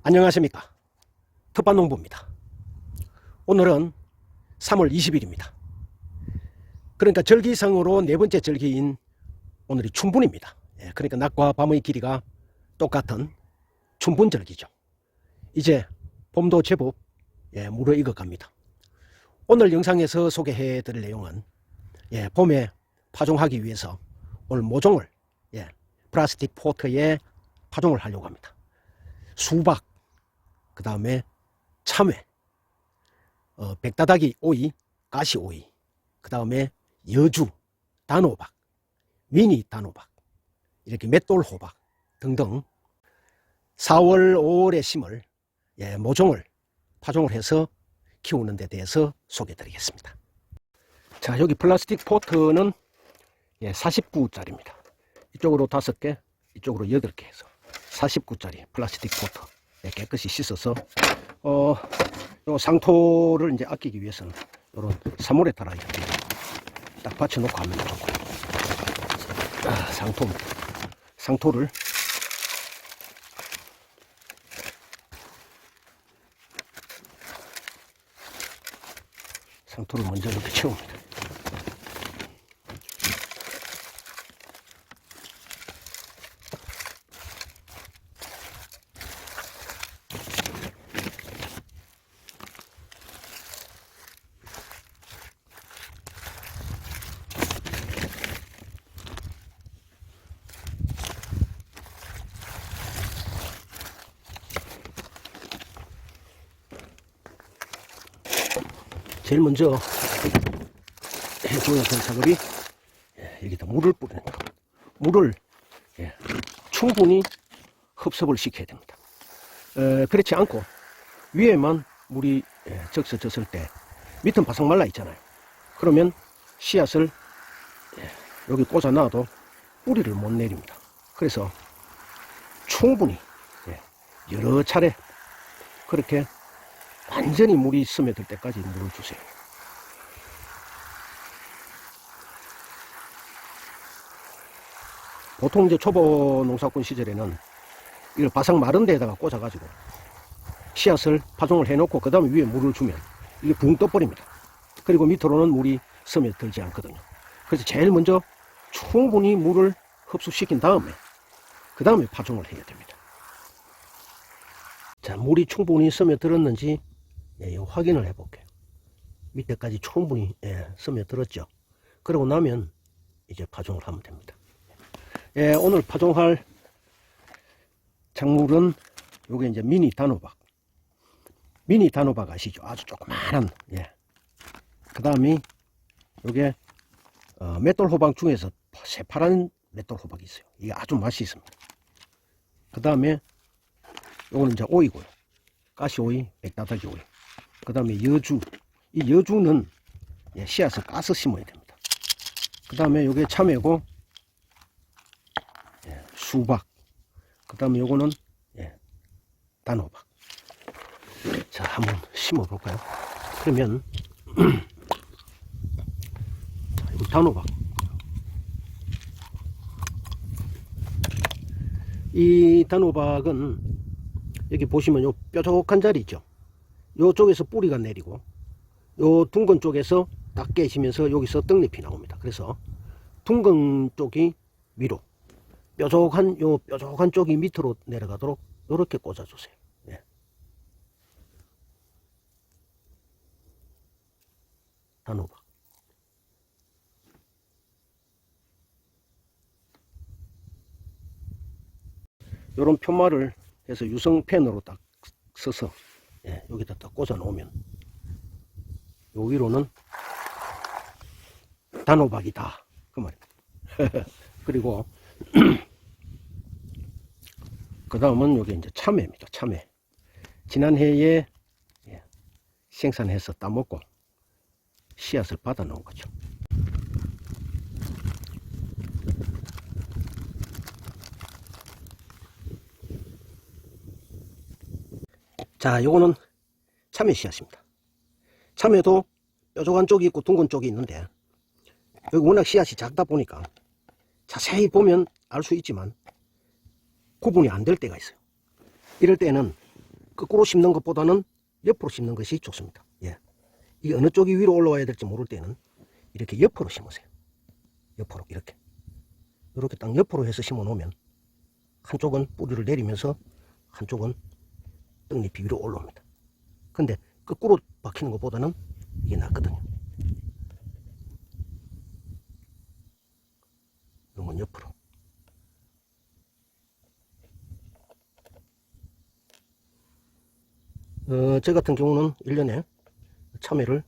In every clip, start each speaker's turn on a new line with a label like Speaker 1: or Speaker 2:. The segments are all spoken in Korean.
Speaker 1: 안녕하십니까. 텃밭농부입니다. 오늘은 3월 20일입니다. 그러니까 절기상으로 네 번째 절기인 오늘이 춘분입니다. 그러니까 낮과 밤의 길이가 똑같은 춘분절기죠. 이제 봄도 제법 무르익어 갑니다. 오늘 영상에서 소개해 드릴 내용은 봄에 파종하기 위해서 오늘 모종을 플라스틱 포트에 파종을 하려고 합니다. 수박, 그 다음에 참외, 백다다기 오이, 가시오이, 그 다음에 여주, 단호박, 미니 단호박, 이렇게 맷돌호박 등등 4월, 5월에 심을 모종을 파종을 해서 키우는 데 대해서 소개해 드리겠습니다. 자, 여기 플라스틱 포트는 49짜리입니다. 이쪽으로 5개, 이쪽으로 8개 해서 49짜리 플라스틱 포트 깨끗이 씻어서 요 상토를 이제 아끼기 위해서는 요런 사모레타라 이렇게 딱 받쳐놓고 하면 좋고, 상토를 먼저 이렇게 채웁니다. 제일 먼저 해줘야 될 작업이 여기다 물을 뿌리는 거. 물을 충분히 흡수를 시켜야 됩니다. 그렇지 않고 위에만 물이 적셔졌을 때 밑은 바삭 말라 있잖아요. 그러면 씨앗을 여기 꽂아 놔도 뿌리를 못 내립니다. 그래서 충분히 여러 차례 그렇게 완전히 물이 스며들 때까지 물을 주세요. 보통 이제 초보 농사꾼 시절에는 이걸 바싹 마른 데에다가 꽂아가지고 씨앗을 파종을 해놓고 그 다음에 위에 물을 주면 이게 붕 떠버립니다. 그리고 밑으로는 물이 스며들지 않거든요. 그래서 제일 먼저 충분히 물을 흡수시킨 다음에 그 다음에 파종을 해야 됩니다. 자, 물이 충분히 스며들었는지 확인을 해 볼게요. 밑에까지 충분히 스며들었죠. 그러고 나면 이제 파종을 하면 됩니다. 오늘 파종할 작물은 요게 이제 미니 단호박. 미니 단호박 아시죠? 아주 조그마한. 그 다음에 요게 맷돌 호박 중에서 새파란 맷돌 호박이 있어요. 이게 아주 맛이 있습니다. 그 다음에 요거는 이제 오이고요. 가시오이, 백다다기 오이. 그 다음에 여주. 이 여주는 씨앗을 까서 심어야 됩니다. 그 다음에 요게 참외고, 수박. 그 다음에 요거는 단호박. 자, 한번 심어 볼까요? 그러면 이거 단호박. 이 단호박은 여기 보시면 요 뾰족한 자리 있죠. 요쪽에서 뿌리가 내리고 요 둥근 쪽에서 딱 깨지면서 여기서 떡잎이 나옵니다. 그래서 둥근 쪽이 위로, 뾰족한 쪽이 밑으로 내려가도록 이렇게 꽂아주세요. 단호박. 요런 편말을 해서 유성펜으로 딱 써서 여기다 딱 꽂아 놓으면 요 위로는 단호박이다 그 말입니다. 그리고 그 다음은 여기 이제 참외입니다. 참외. 지난해에 생산해서 따먹고 씨앗을 받아 놓은 거죠. 자, 요거는 참외 씨앗입니다. 참외도 뾰족한 쪽이 있고 둥근 쪽이 있는데 여기 워낙 씨앗이 작다 보니까 자세히 보면 알 수 있지만 구분이 안 될 때가 있어요. 이럴 때는 거꾸로 심는 것보다는 옆으로 심는 것이 좋습니다. 예. 이 어느 쪽이 위로 올라와야 될지 모를 때는 이렇게 옆으로 심으세요. 옆으로 이렇게 딱 옆으로 해서 심어 놓으면 한쪽은 뿌리를 내리면서 한쪽은 떡잎이 위로 올라옵니다. 근데 거꾸로 박히는 것보다는 이게 낫거든요. 이런 건 옆으로. 저 같은 경우는 1년에 참외를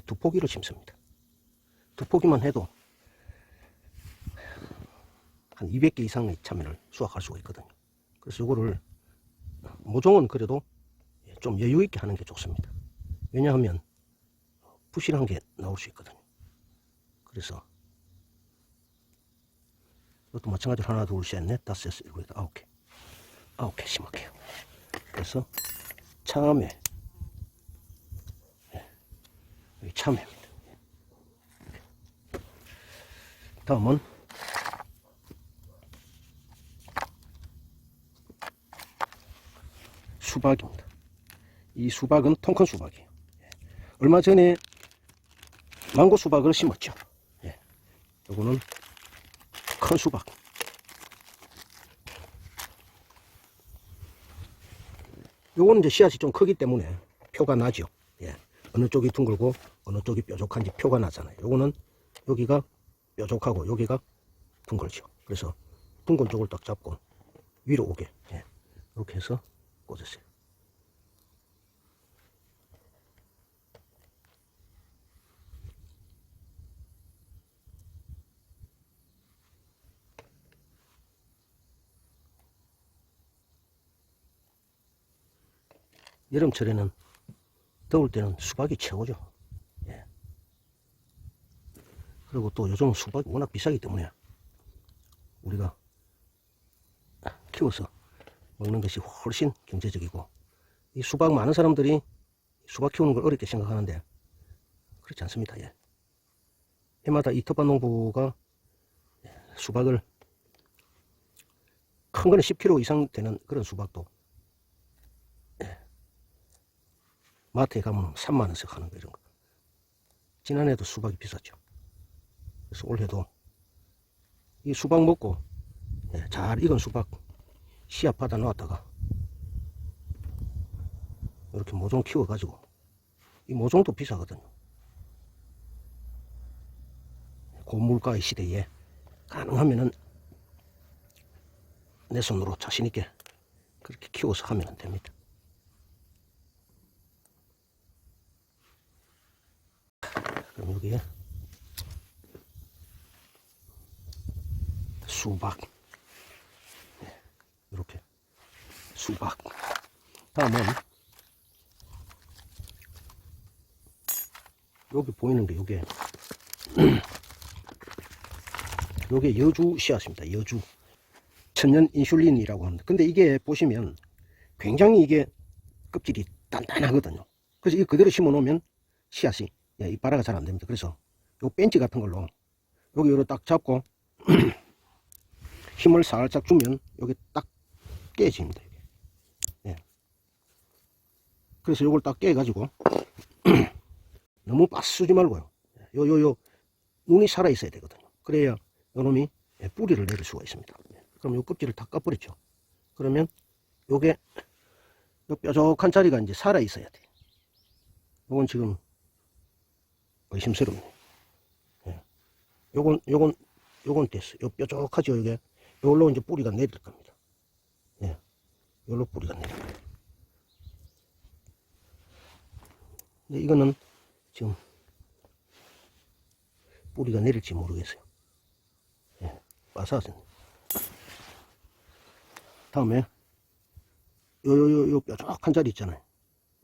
Speaker 1: 2포기를 심습니다. 2포기만 해도 한 200개 이상의 참외를 수확할 수가 있거든요. 그래서 이거를 모종은 그래도 좀 여유 있게 하는 게 좋습니다. 왜냐하면 부실한 게 나올 수 있거든요. 그래서 이것도 마찬가지로 하나, 둘, 셋, 넷, 다섯, 여섯, 일곱, 여덟, 9개 9개 심을게요. 그래서 참외, 여기 참외입니다. 다음은 수박입니다. 이 수박은 통큰 수박이에요. 얼마 전에 망고 수박을 심었죠. 요거는 큰 수박. 요거는 이제 씨앗이 좀 크기 때문에 표가 나죠. 어느 쪽이 둥글고 어느 쪽이 뾰족한지 표가 나잖아요. 요거는 여기가 뾰족하고 여기가 둥글죠. 그래서 둥근 쪽을 딱 잡고 위로 오게 이렇게 해서 꽂으세요. 여름철에는 더울 때는 수박이 최고죠. 그리고 또 요즘 수박이 워낙 비싸기 때문에 우리가 키워서 먹는 것이 훨씬 경제적이고, 이 수박 많은 사람들이 수박 키우는 걸 어렵게 생각하는데 그렇지 않습니다. 해마다 이 텃밭 농부가 수박을 큰 거는 10kg 이상 되는 그런 수박도 마트에 가면 3만원씩 하는 거 이런 거. 지난해도 수박이 비쌌죠. 그래서 올해도 이 수박 먹고 잘 익은 수박 씨앗 받아 놓았다가 이렇게 모종 키워 가지고, 이 모종도 비싸거든요. 고물가의 시대에 가능하면은 내 손으로 자신 있게 그렇게 키워서 하면 됩니다. 그럼 여기에 수박, 이렇게 수박. 다음은 여기 보이는 게 요게 여주 씨앗입니다. 여주 천연 인슐린이라고 합니다. 근데 이게 보시면 굉장히 이게 껍질이 단단하거든요. 그래서 이거 그대로 심어 놓으면 씨앗이 이빨화가 잘 안 됩니다. 그래서 요 벤치 같은 걸로 여기로 딱 잡고 힘을 살짝 주면 여기 딱 깨집니다. 그래서 요걸 딱 깨 가지고 너무 빠쓰지 말고요. 요 눈이 살아 있어야 되거든요. 그래야 요놈이 뿌리를 내릴 수가 있습니다. 그럼 요 껍질을 다 까버리죠. 그러면 요게 요 뾰족한 자리가 이제 살아 있어야 돼. 요건 지금 의심스럽네. 요건 됐어. 요 뾰족하죠. 이게 요걸로 이제 뿌리가 내릴 겁니다. 요걸로 뿌리가 내릴 거예요. 근데 이거는 지금 뿌리가 내릴지 모르겠어요. 빠사서. 다음에 요 뾰족한 자리 있잖아요.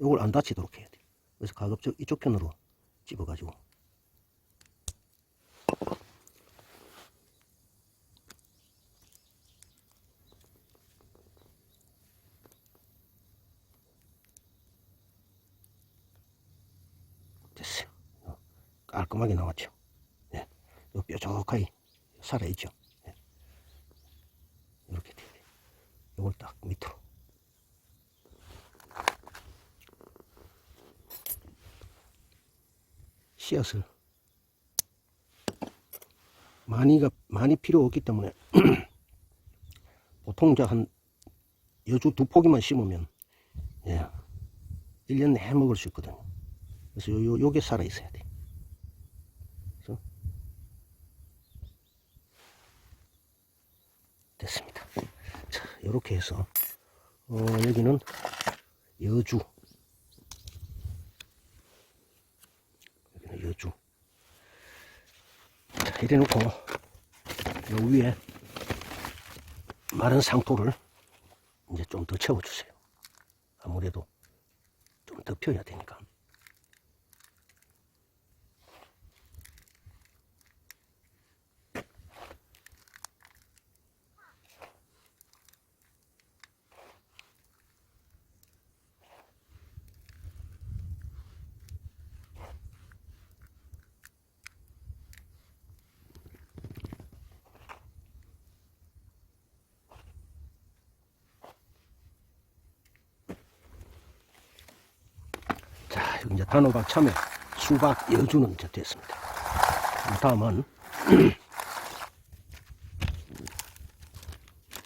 Speaker 1: 요걸 안 다치도록 해야 돼요. 그래서 가급적 이쪽 편으로 집어가지고 됐어요. 깔끔하게 나왔죠. 요 뾰족하게 살아있죠. 이렇게 돼요. 요걸 딱 밑으로 씨앗을 많이 필요 없기 때문에 보통 한 여주 2포기만 심으면 1년 내내 먹을 수 있거든요. 그래서 요게 살아 있어야 돼. 그래서 됐습니다. 자, 요렇게 해서 여기는 여주, 여기는 여주. 자, 이래 놓고 요 위에 마른 상토를 이제 좀 더 채워주세요. 아무래도 좀 더 펴야 되니까. 자, 여기 이제 단호박, 참외, 수박, 여주는 이제 됐습니다. 다음은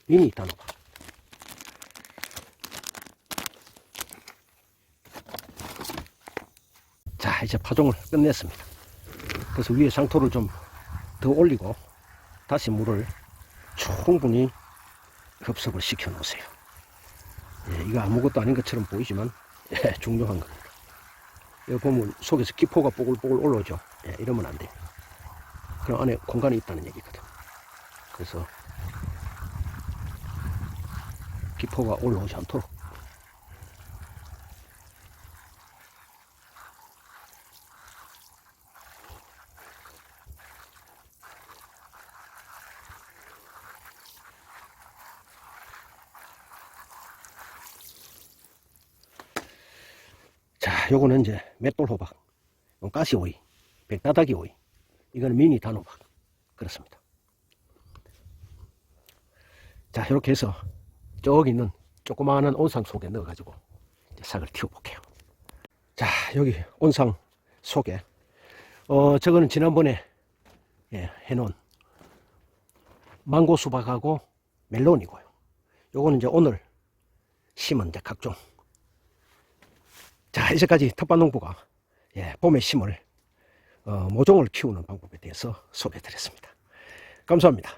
Speaker 1: 미니 단호박. 자, 이제 파종을 끝냈습니다. 그래서 위에 상토를 좀 더 올리고 다시 물을 충분히 흡수를 시켜 놓으세요. 이거 아무것도 아닌 것처럼 보이지만 중요한 겁니다. 여기 보면 속에서 기포가 뽀글뽀글 올라오죠. 이러면 안 돼요. 그럼 안에 공간이 있다는 얘기거든. 그래서 기포가 올라오지 않도록 자, 요거는 이제 맷돌 호박, 가시오이, 백다다기 오이, 이거는 미니 단호박. 그렇습니다. 자, 이렇게 해서 저기 있는 조그마한 온상 속에 넣어가지고 이제 싹을 틔워볼게요. 자, 여기 온상 속에, 저거는 지난번에 해놓은 망고 수박하고 멜론이고요. 요거는 이제 오늘 심은 이제 각종. 자, 이제까지 텃밭농부가 봄에 심을 모종을 키우는 방법에 대해서 소개해 드렸습니다. 감사합니다.